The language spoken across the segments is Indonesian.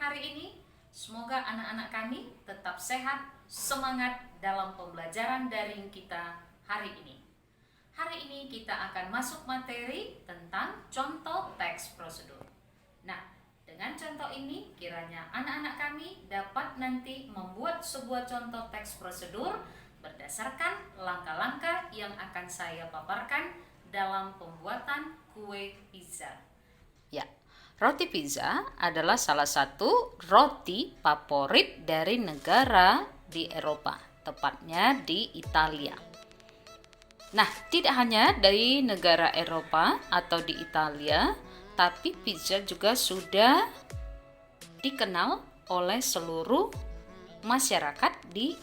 hari ini. Semoga anak-anak kami tetap sehat, semangat dalam pembelajaran daring kita hari ini. Hari ini kita akan masuk materi tentang contoh teks prosedur. Nah, dengan contoh ini kiranya anak-anak kami dapat nanti membuat sebuah contoh teks prosedur berdasarkan langkah-langkah yang akan saya paparkan dalam pembuatan kue pizza. Ya, roti pizza adalah salah satu roti favorit dari negara di Eropa, tepatnya di Italia. Nah, tidak hanya dari negara Eropa atau di Italia, tapi pizza juga sudah dikenal oleh seluruh masyarakat di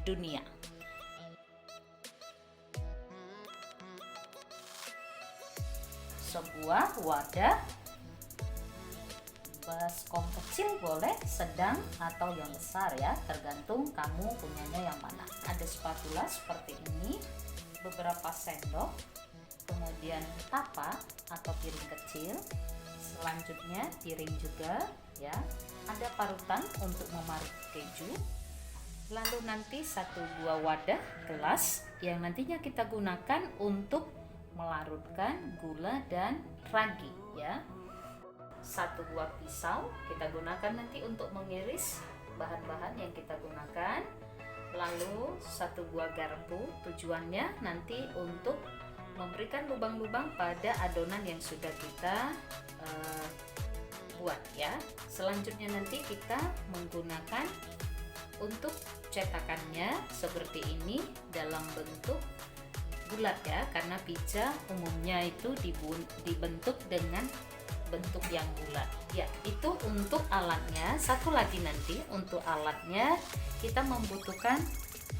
dunia. Sebuah wadah baskom kecil boleh, sedang atau yang besar ya, tergantung kamu punyanya yang mana. Ada spatula seperti ini, beberapa sendok, kemudian tapa atau piring kecil, selanjutnya piring juga ya, ada parutan untuk memarut keju, lalu nanti satu buah wadah gelas yang nantinya kita gunakan untuk melarutkan gula dan ragi ya. Satu buah pisau kita gunakan nanti untuk mengiris bahan-bahan yang kita gunakan. Lalu satu buah garpu, tujuannya nanti untuk memberikan lubang-lubang pada adonan yang sudah kita buat ya. Selanjutnya nanti kita menggunakan untuk cetakannya seperti ini dalam bentuk bulat ya, karena pizza umumnya itu dibentuk dengan bentuk yang bulat ya. Itu untuk alatnya. Satu lagi nanti untuk alatnya kita membutuhkan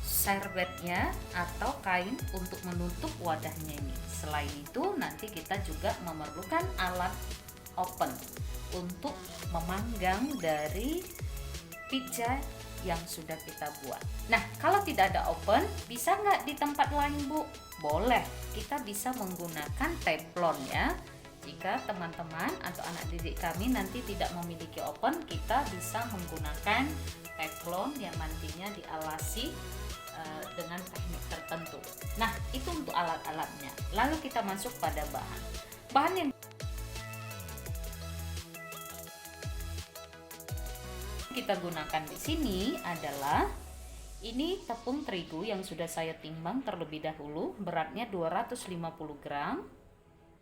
serbetnya atau kain untuk menutup wadahnya ini. Selain itu nanti kita juga memerlukan alat oven untuk memanggang dari pizza yang sudah kita buat. Nah, kalau tidak ada oven, bisa nggak di tempat lain, Bu? Boleh, kita bisa menggunakan teflon ya. Jika teman-teman atau anak didik kami nanti tidak memiliki oven, kita bisa menggunakan teflon yang nantinya dialasi dengan teknik tertentu. Nah, itu untuk alat-alatnya. Lalu kita masuk pada bahan. Bahan yang kita gunakan di sini adalah ini tepung terigu yang sudah saya timbang terlebih dahulu, beratnya 250 gram.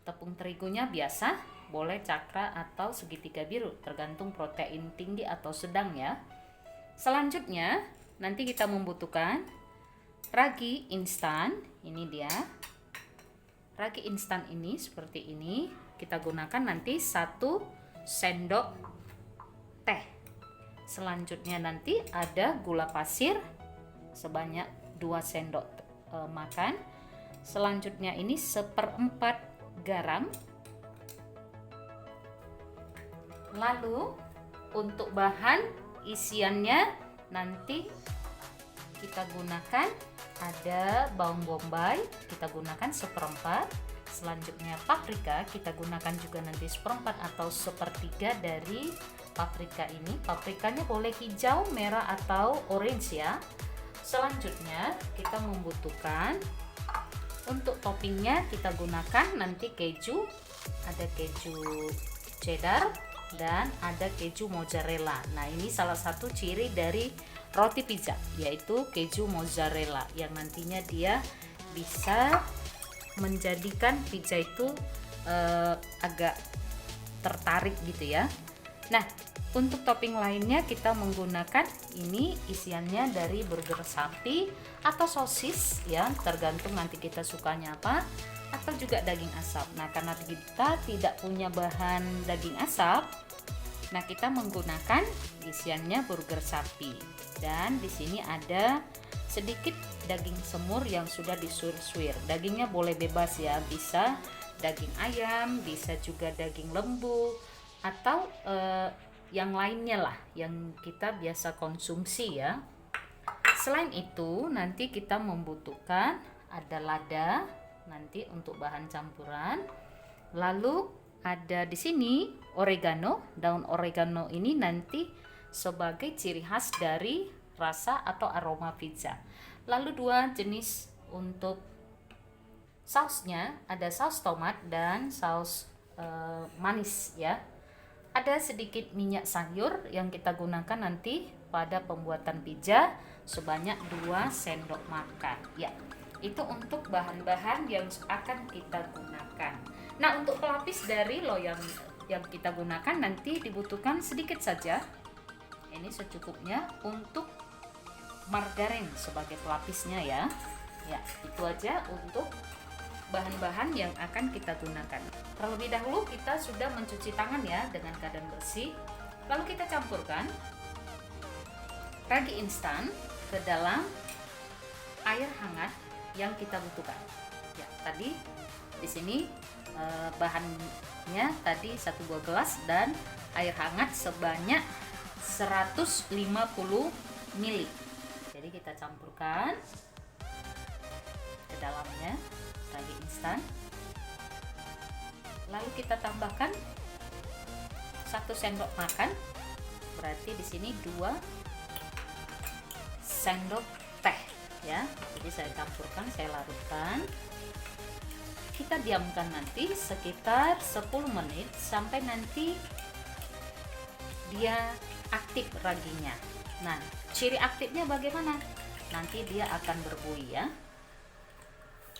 Tepung terigunya biasa, boleh cakra atau segitiga biru, tergantung protein tinggi atau sedang ya. Selanjutnya, nanti kita membutuhkan ragi instan. Ini dia. Ragi instan ini seperti ini. Kita gunakan nanti 1 sendok teh. Selanjutnya nanti ada gula pasir sebanyak 2 sendok makan. Selanjutnya ini 1/4 garam. Lalu untuk bahan isiannya nanti kita gunakan ada bawang bombay, kita gunakan 1/4. Selanjutnya paprika, kita gunakan juga nanti 1/4 atau 1/3 dari paprika ini. Paprikanya boleh hijau, merah atau orange ya. Selanjutnya kita membutuhkan untuk toppingnya, kita gunakan nanti keju, ada keju cheddar dan ada keju mozzarella. Nah, ini salah satu ciri dari roti pizza, yaitu keju mozzarella yang nantinya dia bisa menjadikan pizza itu agak tertarik gitu ya. Nah, untuk topping lainnya kita menggunakan ini isiannya dari burger sapi atau sosis ya, tergantung nanti kita sukanya apa, atau juga daging asap. Nah, karena kita tidak punya bahan daging asap, nah kita menggunakan isiannya burger sapi. Dan di sini ada sedikit daging semur yang sudah disuir-suir. Dagingnya boleh bebas ya, bisa daging ayam, bisa juga daging lembu atau yang lainnya lah yang kita biasa konsumsi ya. Selain itu nanti kita membutuhkan ada lada nanti untuk bahan campuran. Lalu ada di sini oregano. Daun oregano ini nanti sebagai ciri khas dari rasa atau aroma pizza. Lalu 2 jenis untuk sausnya, ada saus tomat dan saus manis ya. Ada sedikit minyak sayur yang kita gunakan nanti pada pembuatan pizza sebanyak 2 sendok makan ya. Itu untuk bahan-bahan yang akan kita gunakan. Nah, untuk pelapis dari loyang yang kita gunakan nanti dibutuhkan sedikit saja. Ini secukupnya untuk margarin sebagai pelapisnya ya. Ya, itu aja untuk bahan-bahan yang akan kita gunakan. Terlebih dahulu kita sudah mencuci tangan ya dengan keadaan bersih. Lalu kita campurkan ragi instan ke dalam air hangat yang kita butuhkan. Ya, tadi di sini bahannya tadi 1 buah gelas dan air hangat sebanyak 150 ml. Jadi kita campurkan ke dalamnya ragi instan. Lalu kita tambahkan 1 sendok makan. Berarti di sini 2 sendok teh ya. Jadi saya campurkan, saya larutkan. Kita diamkan nanti sekitar 10 menit sampai nanti dia aktif raginya. Nah, ciri aktifnya bagaimana? Nanti dia akan berbuih ya.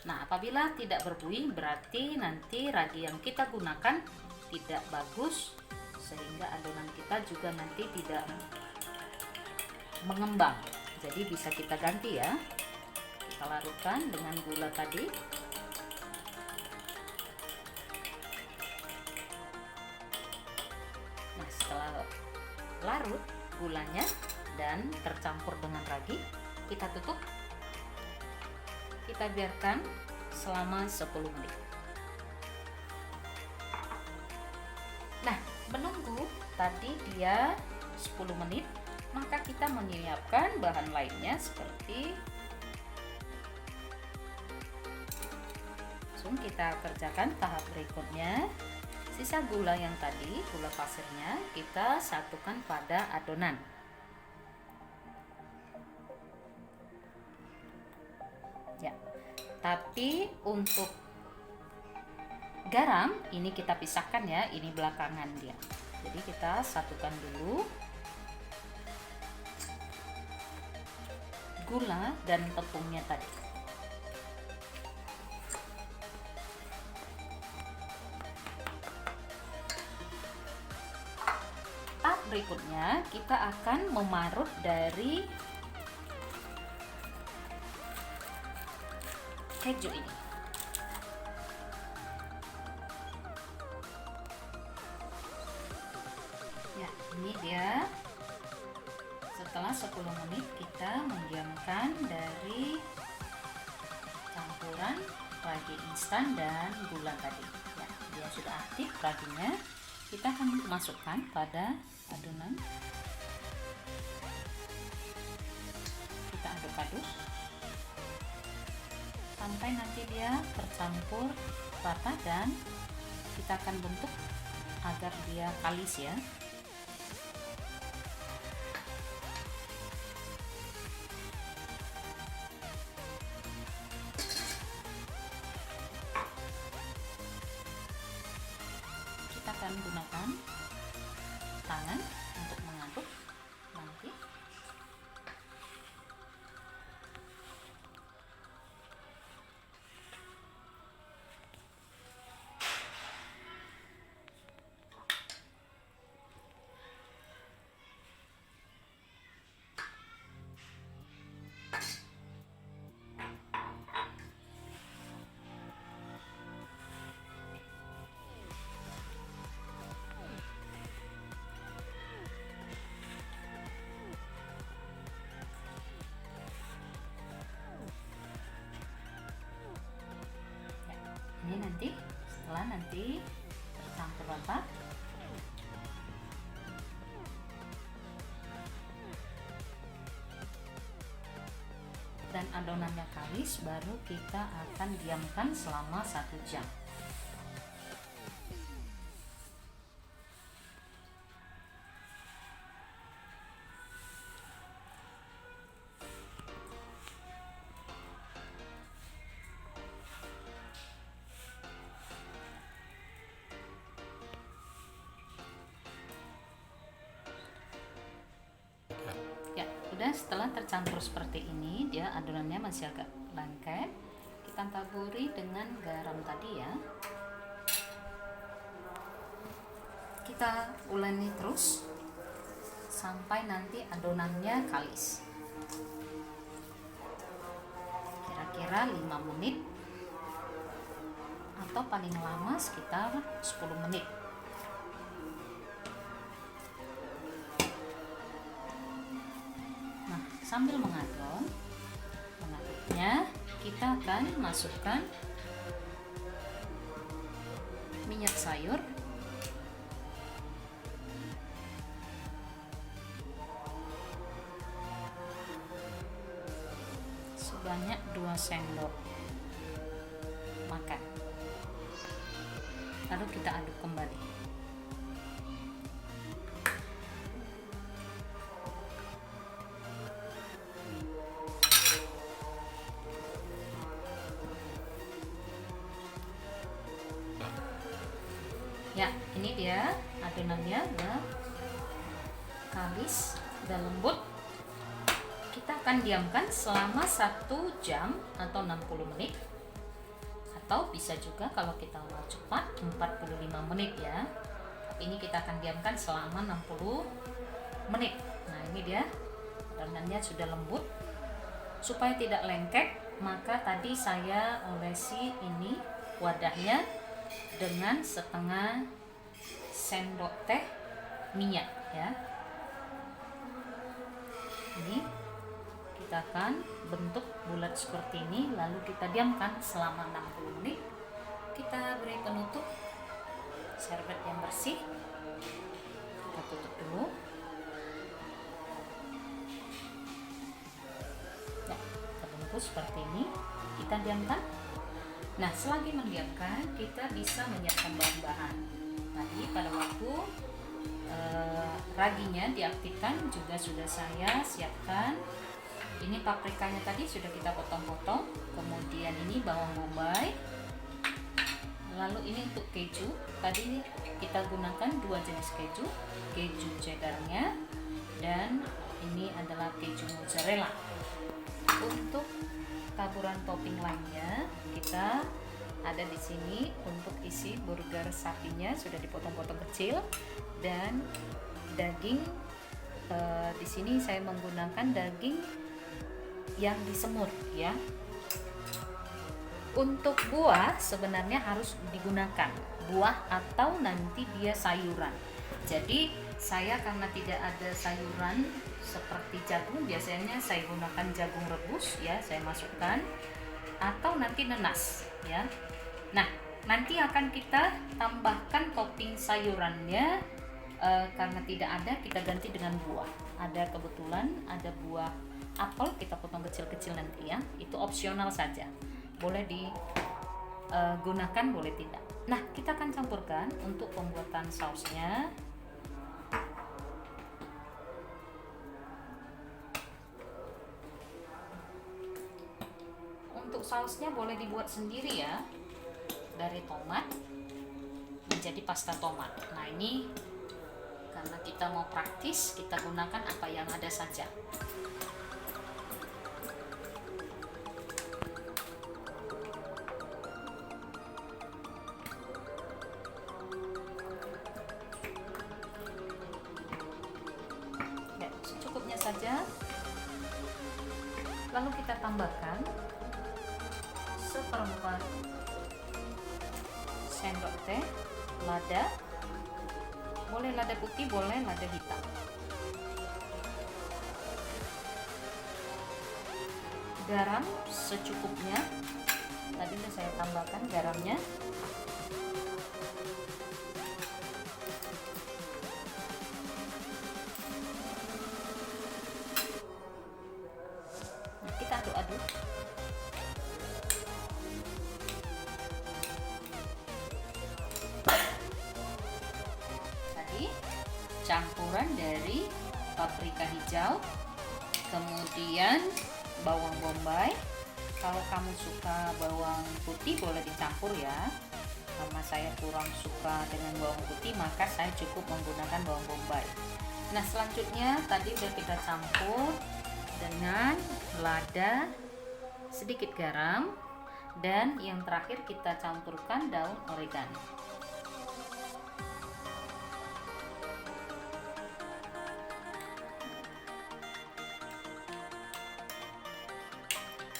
Nah, apabila tidak berbuih berarti nanti ragi yang kita gunakan tidak bagus, sehingga adonan kita juga nanti tidak mengembang. Jadi bisa kita ganti ya. Kita larutkan dengan gula tadi. Nah, setelah larut gulanya dan tercampur dengan ragi, kita tutup. Kita biarkan selama 10 menit. Nah, menunggu tadi dia 10 menit, maka kita menyiapkan bahan lainnya seperti langsung kita kerjakan tahap berikutnya. Sisa gula yang tadi, gula pasirnya, kita satukan pada adonan. Ya, tapi untuk garam ini kita pisahkan ya, ini belakangan dia. Jadi kita satukan dulu gula dan tepungnya tadi. Tahap berikutnya kita akan memarut dari keju ini. Ya, ini dia. Setelah 10 menit kita mendiamkan dari campuran ragi instan dan gula tadi. Ya, dia sudah aktif raginya. Kita akan masukkan pada adonan. Kita aduk-aduk sampai nanti dia tercampur rata dan kita akan bentuk agar dia kalis ya. Kita akan gunakan tangan untuk mengaduk nanti. Ini nanti setelah nanti tercampur rata, dan adonannya kalis, baru kita akan diamkan selama 1 jam. sudah, setelah tercampur seperti ini, dia adonannya masih agak lengket, kita taburi dengan garam tadi ya. Kita uleni terus sampai nanti adonannya kalis. Kira-kira 5 menit atau paling lama sekitar 10 menit. Nah, sambil mengaduknya, kita akan masukkan minyak sayur sebanyak 2 sendok makan. Lalu kita aduk kembali. Ya, ini dia adonannya udah kalis, udah lembut. Kita akan diamkan selama 1 jam atau 60 menit, atau bisa juga kalau kita mau cepat 45 menit ya. Tapi ini kita akan diamkan selama 60 menit. Nah, ini dia adonannya sudah lembut. Supaya tidak lengket, maka tadi saya olesi ini wadahnya dengan setengah sendok teh minyak ya. Ini kita akan bentuk bulat seperti ini, lalu kita diamkan selama 60 menit. Kita beri penutup serbet yang bersih, kita tutup dulu. Nah, kita bungkus seperti ini, kita diamkan. Nah, selagi mendiamkan, kita bisa menyiapkan bahan-bahan. Tadi pada waktu raginya diaktifkan juga sudah saya siapkan. Ini paprikanya tadi sudah kita potong-potong, kemudian ini bawang bombay, lalu ini untuk keju. Tadi kita gunakan 2 jenis keju, keju cheddarnya dan ini adalah keju mozzarella. Untuk taburan topping lainnya kita ada di sini untuk isi burger sapinya sudah dipotong-potong kecil, dan daging di sini saya menggunakan daging yang disemur ya. Untuk buah sebenarnya harus digunakan buah atau nanti dia sayuran. Jadi saya karena tidak ada sayuran seperti jagung, biasanya saya gunakan jagung rebus ya, saya masukkan, atau nanti nanas ya. Nah, nanti akan kita tambahkan topping sayurannya. Karena tidak ada, kita ganti dengan buah. Ada kebetulan ada buah apel, kita potong kecil-kecil nanti ya. Itu opsional saja, boleh digunakan, boleh tidak. Nah, kita akan campurkan untuk pembuatan sausnya. Untuk sausnya boleh dibuat sendiri ya, dari tomat menjadi pasta tomat. Nah, ini karena kita mau praktis, kita gunakan apa yang ada saja. Ya, secukupnya saja. Lalu kita tambahkan seperempat sendok teh lada. Boleh lada putih, boleh lada hitam. Garam secukupnya. Tadi sudah saya tambahkan garamnya. Nah, kita aduk-aduk. Campuran dari paprika hijau, kemudian bawang bombay. Kalau kamu suka bawang putih boleh dicampur ya. Karena saya kurang suka dengan bawang putih, maka saya cukup menggunakan bawang bombay. Nah, selanjutnya tadi udah kita campur, dengan lada, sedikit garam, dan yang terakhir kita campurkan daun oregano.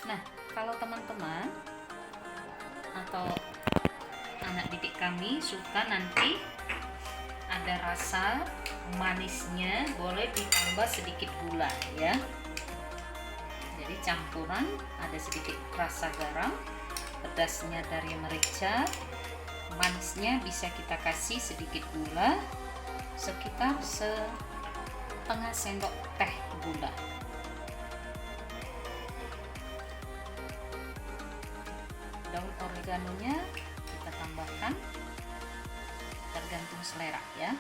Nah, kalau teman-teman atau anak didik kami suka nanti ada rasa manisnya, boleh ditambah sedikit gula ya. Jadi campuran ada sedikit rasa garam, pedasnya dari merica, manisnya bisa kita kasih sedikit gula, sekitar setengah sendok teh gula. Daun oreganonya kita tambahkan tergantung selera ya.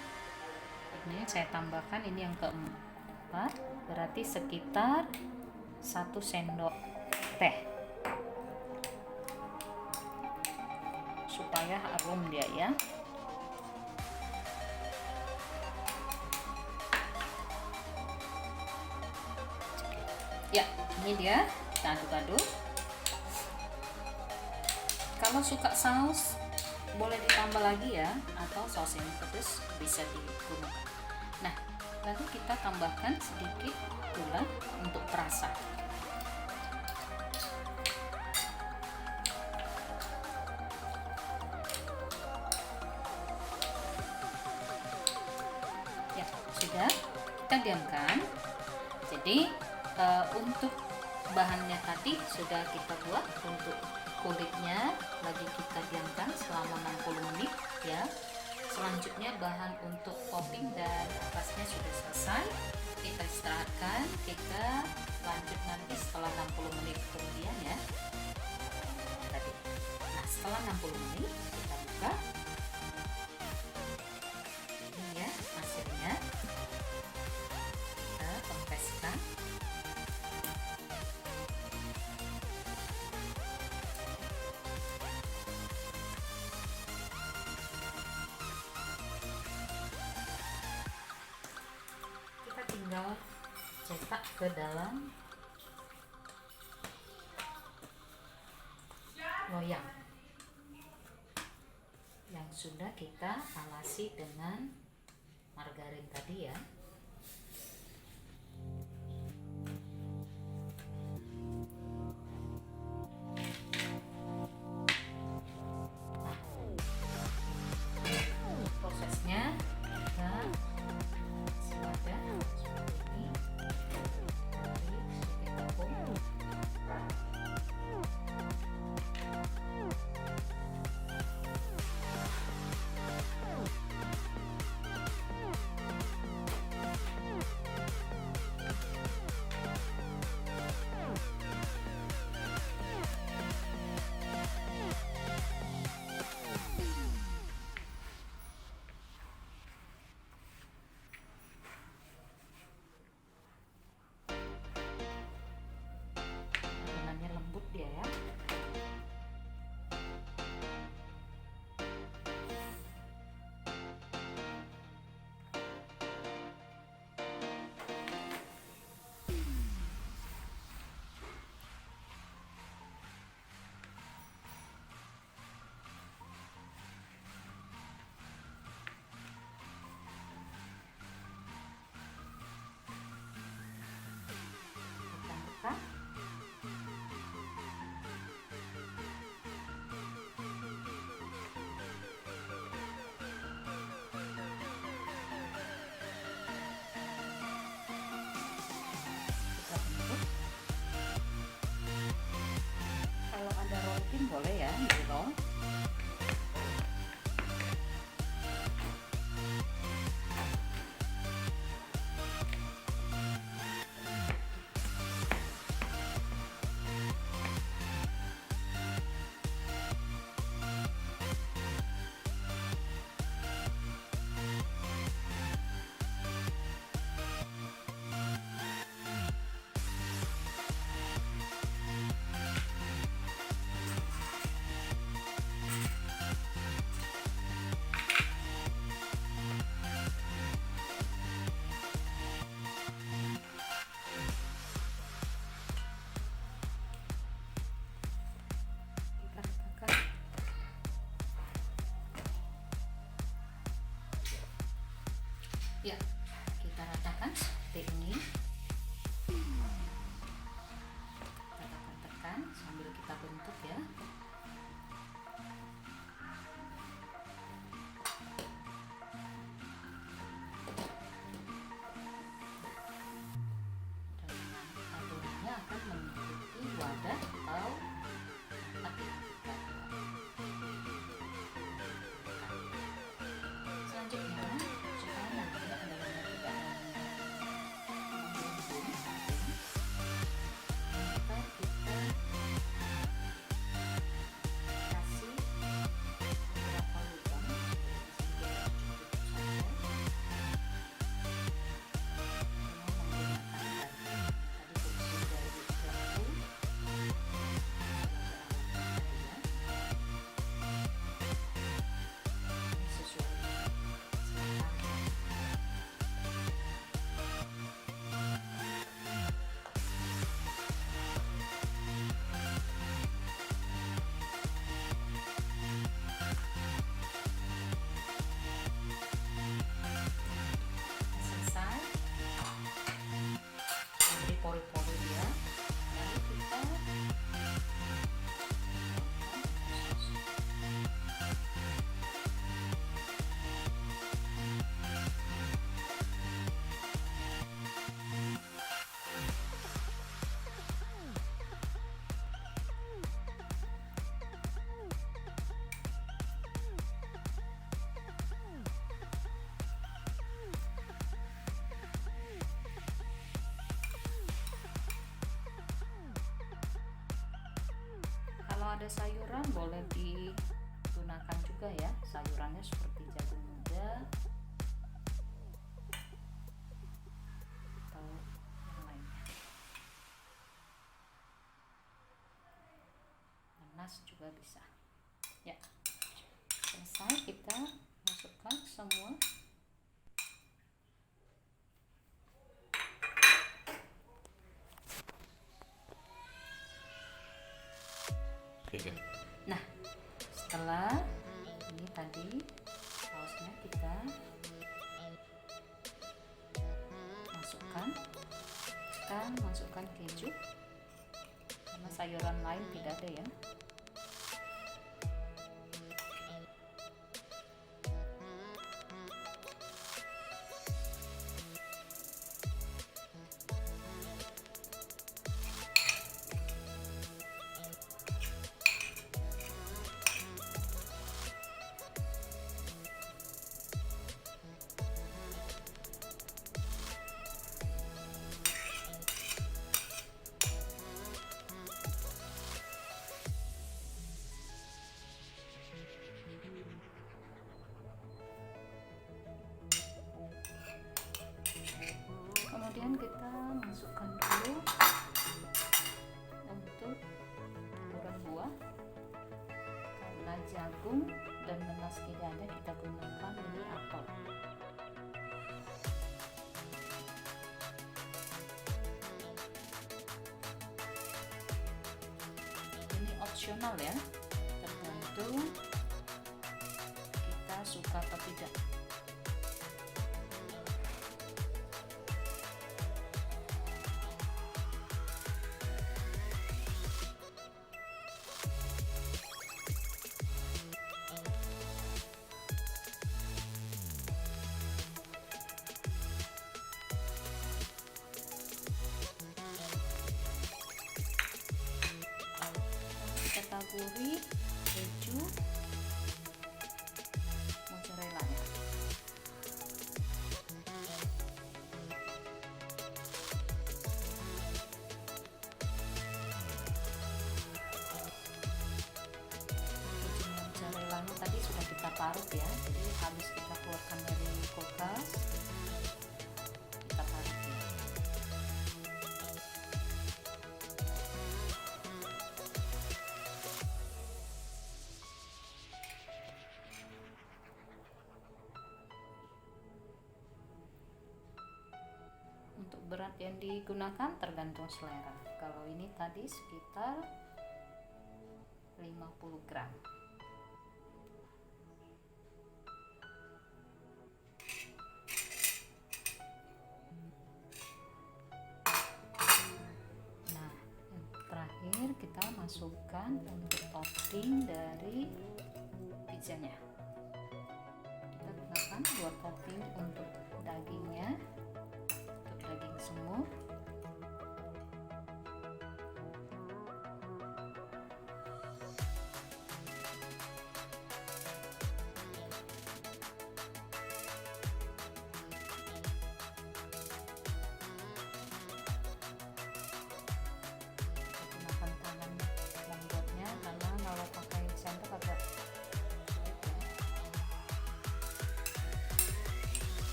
Ini saya tambahkan, ini yang keempat, berarti sekitar 1 sendok teh supaya harum dia ya. Ya, ini dia, kita aduk-aduk. Kalau suka saus boleh ditambah lagi ya, atau saus yang pedas bisa digunakan. Nah, lalu kita tambahkan sedikit gula untuk perasa. Ya, sudah, kita diamkan. Jadi untuk bahannya tadi sudah kita buat, untuk kulitnya lagi kita diamkan selama 60 menit ya. Selanjutnya bahan untuk topping dan atasnya sudah selesai, kita istirahatkan. Kita lanjut nanti setelah 60 menit kemudian ya tadi. Nah, setelah 60 menit kita buka, ini ya hasilnya, kita kempeskan. Tinggal cetak ke dalam loyang yang sudah kita alasi dengan margarin tadi ya. Prosesnya kita wadah seperti ini, sedikit tepung, ratakan seperti ini. Kita tekan-tekan sambil kita bentuk ya. Dan adonannya akan mengikuti wadah atau tempat yang kita buat. Selanjutnya, supaya nanti adonannya tidak menggunting, maka kita kasih beberapa lubang sedikit cukup saja dengan menggunakan tadi fungsi dari lampu sesuai selera. Selesai, beri pori-pori ya. Lalu kita kalau ada sayuran boleh digunakan juga ya, sayurannya seperti jagung muda atau yang lainnya. Nanas juga bisa ya. Selesai, kita masukkan semua. Nah, setelah ini tadi sausnya kita masukkan keju karena sayuran lain tidak ada ya. Kemudian kita masukkan dulu untuk taburan buah. Karena jagung dan nanas tidak ada, kita gunakan ini apel. Ini opsional ya, tergantung kita suka atau tidak. Taburi keju mozzarella nya. Keju mozzarella nya tadi sudah kita parut ya, jadi habis kita keluarkan dari kulkas kita parut ya. Untuk berat yang digunakan tergantung selera. Kalau ini tadi sekitar 50 gram. masukkan untuk topping dari pizzanya. Kita gunakan 2 topping untuk dagingnya, untuk daging semut.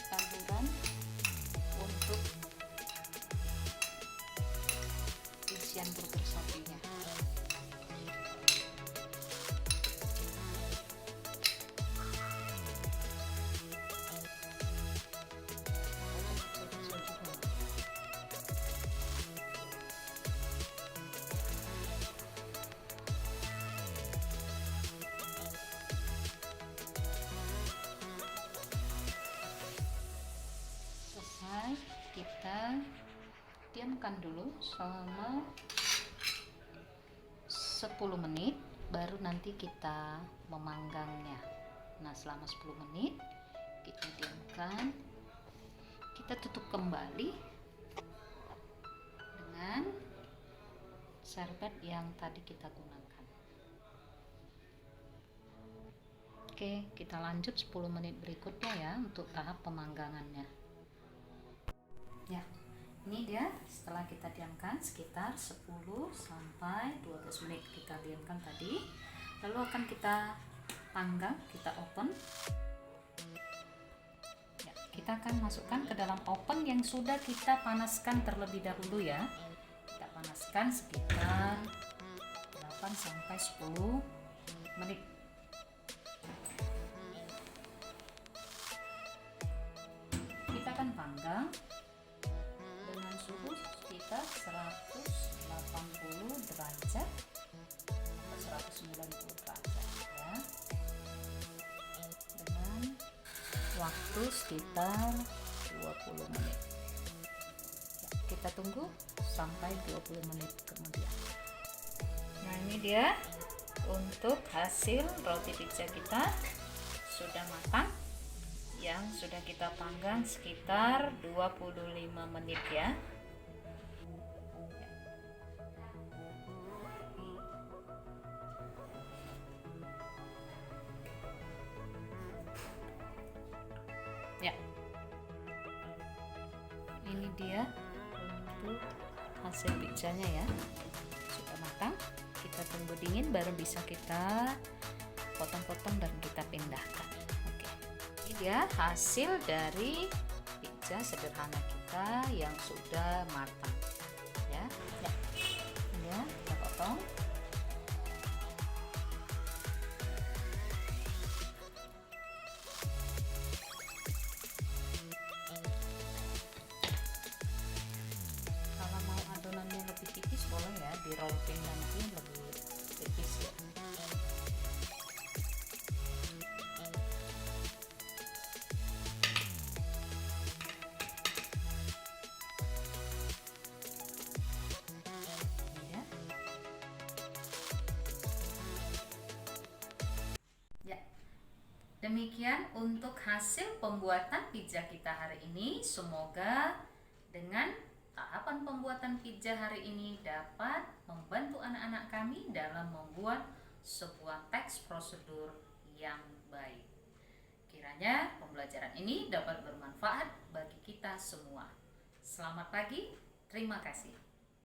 Taburan untuk isian burger sapinya. Kita diamkan dulu selama 10 menit, baru nanti kita memanggangnya. Nah, selama 10 menit kita diamkan, kita tutup kembali dengan serbet yang tadi kita gunakan. Oke, kita lanjut 10 menit berikutnya ya untuk tahap pemanggangannya. Ya, ini dia setelah kita diamkan sekitar 10 sampai 12 menit kita diamkan tadi. Lalu akan kita panggang, kita open. Ya, kita akan masukkan ke dalam oven yang sudah kita panaskan terlebih dahulu ya. Kita panaskan sekitar 8 sampai 10 menit. Kita akan panggang suhu sekitar 180 derajat atau 190 derajat ya, dengan waktu sekitar 20 menit ya, kita tunggu sampai 20 menit kemudian. Nah, ini dia untuk hasil roti pizza kita sudah matang, yang sudah kita panggang sekitar 25 menit ya. Ya, ini dia untuk hasil pizzanya ya, sudah matang. Kita tunggu dingin baru bisa kita potong-potong dan kita pindahkan. Oke, ini dia hasil dari pizza sederhana kita yang sudah matang ya. Ya, ini ya, kita potong. Lebih tipis boleh ya, di rollin nanti lebih tipis ya. Ya, demikian untuk hasil pembuatan pizza kita hari ini. Semoga dengan tahapan pembuatan pizza hari ini dapat membantu anak-anak kami dalam membuat sebuah teks prosedur yang baik. Kiranya pembelajaran ini dapat bermanfaat bagi kita semua. Selamat pagi, terima kasih.